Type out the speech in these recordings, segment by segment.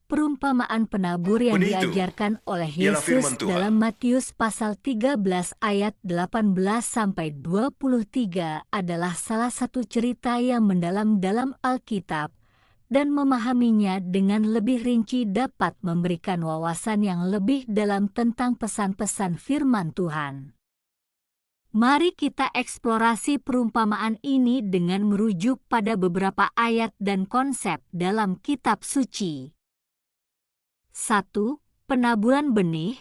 perumpamaan penabur yang Benih itu diajarkan oleh ialah firman Yesus Tuhan. dalam Matius pasal 13 ayat 18-23 adalah salah satu cerita yang mendalam dalam Alkitab, dan memahaminya dengan lebih rinci dapat memberikan wawasan yang lebih dalam tentang pesan-pesan firman Tuhan. Mari kita eksplorasi perumpamaan ini dengan merujuk pada beberapa ayat dan konsep dalam kitab suci. 1. Penaburan benih.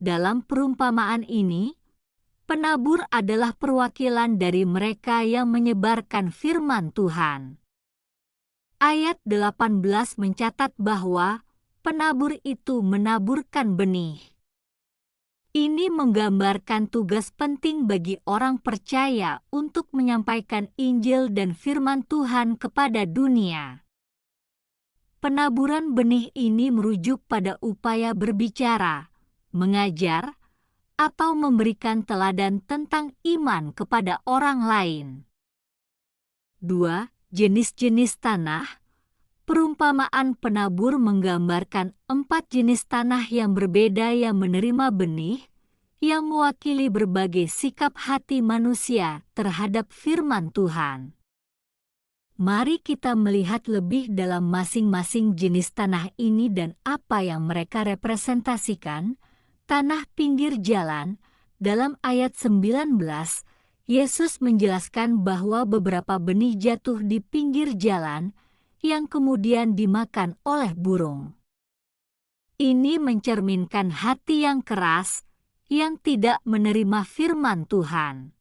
Dalam perumpamaan ini, penabur adalah perwakilan dari mereka yang menyebarkan firman Tuhan. Ayat 18 mencatat bahwa penabur itu menaburkan benih. Ini menggambarkan tugas penting bagi orang percaya untuk menyampaikan Injil dan firman Tuhan kepada dunia. Penaburan benih ini merujuk pada upaya berbicara, mengajar, atau memberikan teladan tentang iman kepada orang lain. 2. Jenis-jenis tanah. Perumpamaan penabur menggambarkan 4 jenis tanah yang berbeda yang menerima benih, yang mewakili berbagai sikap hati manusia terhadap firman Tuhan. Mari kita melihat lebih dalam masing-masing jenis tanah ini dan apa yang mereka representasikan. Tanah pinggir jalan. Dalam ayat 19, Yesus menjelaskan bahwa beberapa benih jatuh di pinggir jalan yang kemudian dimakan oleh burung. Ini mencerminkan hati yang keras, yang tidak menerima firman Tuhan.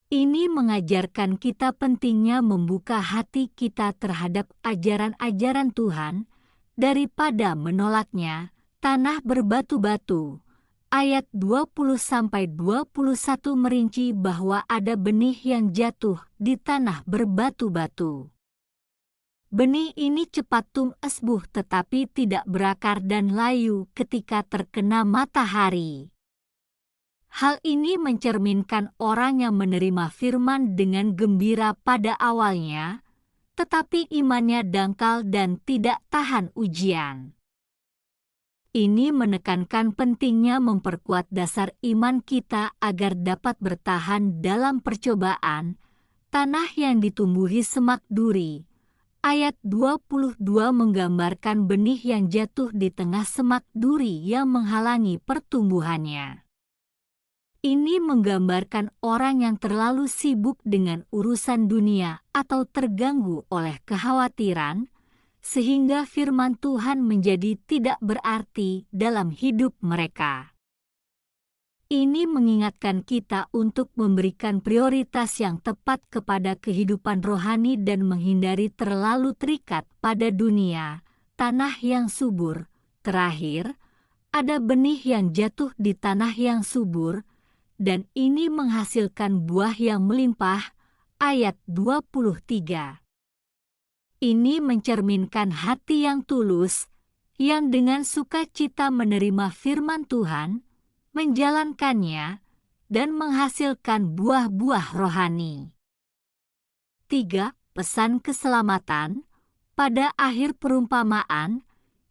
Ini mengajarkan kita pentingnya membuka hati kita terhadap ajaran-ajaran Tuhan daripada menolaknya. Tanah berbatu-batu. Ayat 20-21 merinci bahwa ada benih yang jatuh di tanah berbatu-batu. Benih ini cepat tumbuh tetapi tidak berakar dan layu ketika terkena matahari. Hal ini mencerminkan orang yang menerima firman dengan gembira pada awalnya, tetapi imannya dangkal dan tidak tahan ujian. Ini menekankan pentingnya memperkuat dasar iman kita agar dapat bertahan dalam percobaan. Tanah yang ditumbuhi semak duri. Ayat 22 menggambarkan benih yang jatuh di tengah semak duri yang menghalangi pertumbuhannya. Ini menggambarkan orang yang terlalu sibuk dengan urusan dunia atau terganggu oleh kekhawatiran, sehingga firman Tuhan menjadi tidak berarti dalam hidup mereka. Ini mengingatkan kita untuk memberikan prioritas yang tepat kepada kehidupan rohani dan menghindari terlalu terikat pada dunia. Tanah yang subur. Terakhir, ada benih yang jatuh di tanah yang subur, dan ini menghasilkan buah yang melimpah. Ayat 23. Ini mencerminkan hati yang tulus, yang dengan sukacita menerima firman Tuhan, menjalankannya, dan menghasilkan buah-buah rohani. 3. Pesan keselamatan. Pada akhir perumpamaan,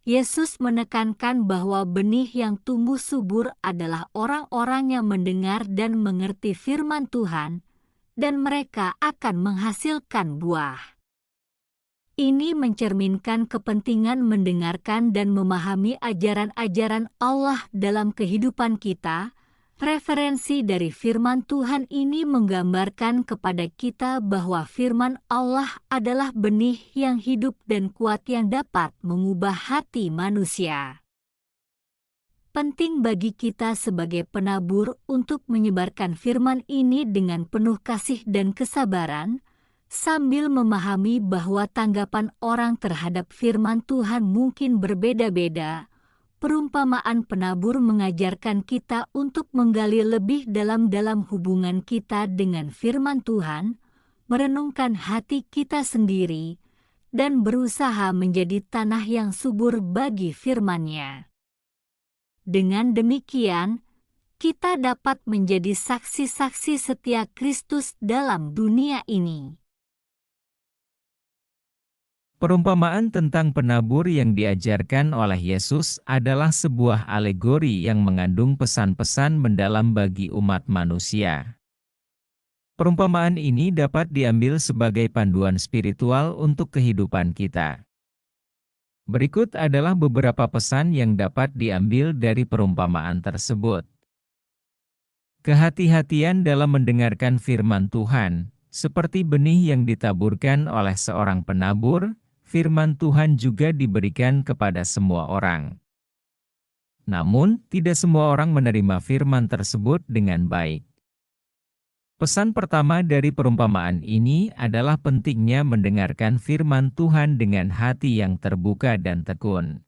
Yesus menekankan bahwa benih yang tumbuh subur adalah orang-orang yang mendengar dan mengerti firman Tuhan, dan mereka akan menghasilkan buah. Ini mencerminkan kepentingan mendengarkan dan memahami ajaran-ajaran Allah dalam kehidupan kita. Referensi dari firman Tuhan ini menggambarkan kepada kita bahwa firman Allah adalah benih yang hidup dan kuat yang dapat mengubah hati manusia. Penting bagi kita sebagai penabur untuk menyebarkan firman ini dengan penuh kasih dan kesabaran, sambil memahami bahwa tanggapan orang terhadap firman Tuhan mungkin berbeda-beda. Perumpamaan penabur mengajarkan kita untuk menggali lebih dalam hubungan kita dengan firman Tuhan, merenungkan hati kita sendiri, dan berusaha menjadi tanah yang subur bagi firman-Nya. Dengan demikian, kita dapat menjadi saksi-saksi setia Kristus dalam dunia ini. Perumpamaan tentang penabur yang diajarkan oleh Yesus adalah sebuah alegori yang mengandung pesan-pesan mendalam bagi umat manusia. Perumpamaan ini dapat diambil sebagai panduan spiritual untuk kehidupan kita. Berikut adalah beberapa pesan yang dapat diambil dari perumpamaan tersebut. Kehati-hatian dalam mendengarkan firman Tuhan, seperti benih yang ditaburkan oleh seorang penabur, firman Tuhan juga diberikan kepada semua orang. Namun, tidak semua orang menerima firman tersebut dengan baik. Pesan pertama dari perumpamaan ini adalah pentingnya mendengarkan firman Tuhan dengan hati yang terbuka dan tekun.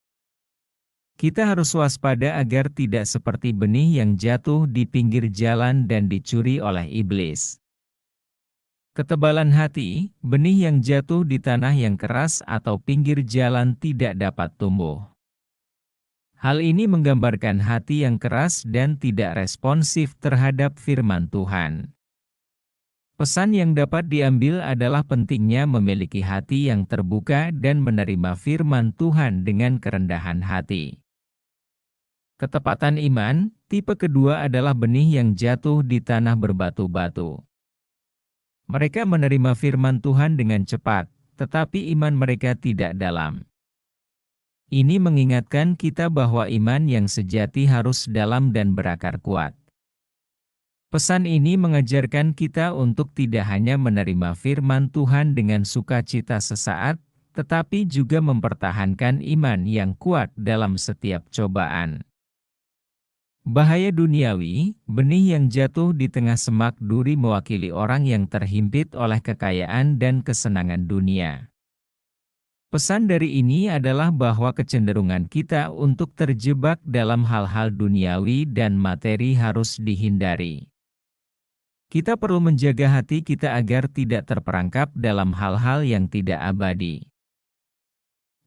Kita harus waspada agar tidak seperti benih yang jatuh di pinggir jalan dan dicuri oleh iblis. Ketebalan hati, benih yang jatuh di tanah yang keras atau pinggir jalan tidak dapat tumbuh. Hal ini menggambarkan hati yang keras dan tidak responsif terhadap firman Tuhan. Pesan yang dapat diambil adalah pentingnya memiliki hati yang terbuka dan menerima firman Tuhan dengan kerendahan hati. Ketepatan iman, tipe kedua adalah benih yang jatuh di tanah berbatu-batu. Mereka menerima firman Tuhan dengan cepat, tetapi iman mereka tidak dalam. Ini mengingatkan kita bahwa iman yang sejati harus dalam dan berakar kuat. Pesan ini mengajarkan kita untuk tidak hanya menerima firman Tuhan dengan sukacita sesaat, tetapi juga mempertahankan iman yang kuat dalam setiap cobaan. Bahaya duniawi, benih yang jatuh di tengah semak duri mewakili orang yang terhimpit oleh kekayaan dan kesenangan dunia. Pesan dari ini adalah bahwa kecenderungan kita untuk terjebak dalam hal-hal duniawi dan materi harus dihindari. Kita perlu menjaga hati kita agar tidak terperangkap dalam hal-hal yang tidak abadi.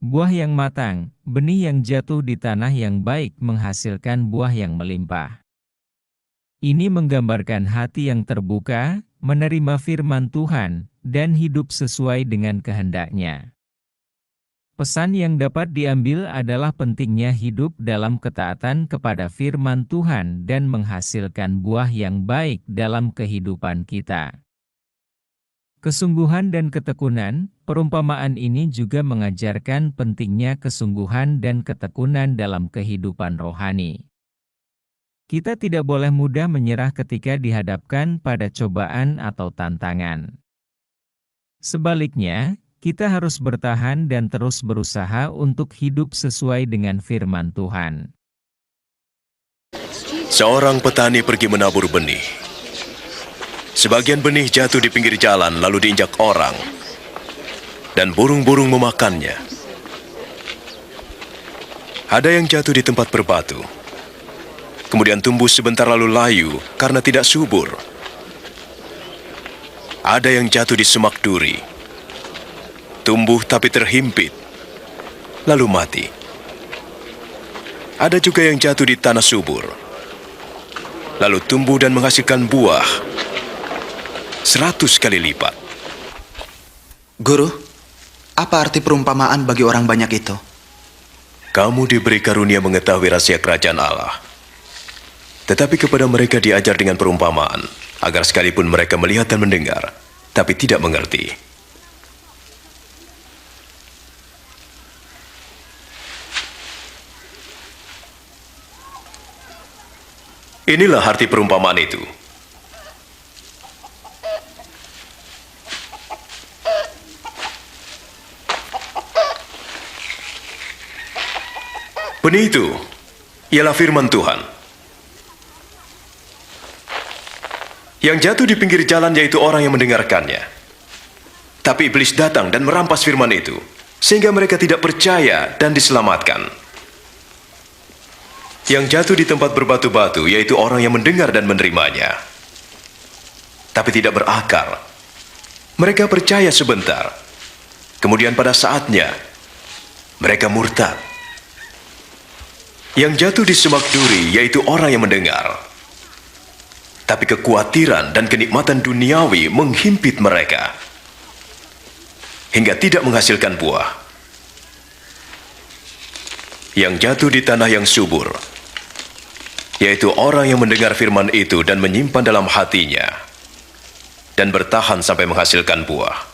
Buah yang matang, benih yang jatuh di tanah yang baik menghasilkan buah yang melimpah. Ini menggambarkan hati yang terbuka, menerima firman Tuhan, dan hidup sesuai dengan kehendak-Nya. Pesan yang dapat diambil adalah pentingnya hidup dalam ketaatan kepada firman Tuhan dan menghasilkan buah yang baik dalam kehidupan kita. Kesungguhan dan ketekunan, perumpamaan ini juga mengajarkan pentingnya kesungguhan dan ketekunan dalam kehidupan rohani. Kita tidak boleh mudah menyerah ketika dihadapkan pada cobaan atau tantangan. Sebaliknya, kita harus bertahan dan terus berusaha untuk hidup sesuai dengan firman Tuhan. Seorang petani pergi menabur benih. Sebagian benih jatuh di pinggir jalan lalu diinjak orang, dan burung-burung memakannya. Ada yang jatuh di tempat berbatu, kemudian tumbuh sebentar lalu layu karena tidak subur. Ada yang jatuh di semak duri, tumbuh tapi terhimpit, lalu mati. Ada juga yang jatuh di tanah subur, lalu tumbuh dan menghasilkan buah 100 kali lipat. Guru, apa arti perumpamaan bagi orang banyak itu? Kamu diberi karunia mengetahui rahasia kerajaan Allah. Tetapi kepada mereka diajar dengan perumpamaan, agar sekalipun mereka melihat dan mendengar, tapi tidak mengerti. Inilah arti perumpamaan itu. Benih itu ialah firman Tuhan. Yang jatuh di pinggir jalan yaitu orang yang mendengarkannya. Tapi iblis datang dan merampas firman itu, sehingga mereka tidak percaya dan diselamatkan. Yang jatuh di tempat berbatu-batu yaitu orang yang mendengar dan menerimanya, tapi tidak berakar. Mereka percaya sebentar, kemudian pada saatnya mereka murtad. Yang jatuh di semak duri yaitu orang yang mendengar, tapi kekhawatiran dan kenikmatan duniawi menghimpit mereka. hingga tidak menghasilkan buah. Yang jatuh di tanah yang subur, yaitu orang yang mendengar firman itu dan menyimpan dalam hatinya, dan bertahan sampai menghasilkan buah.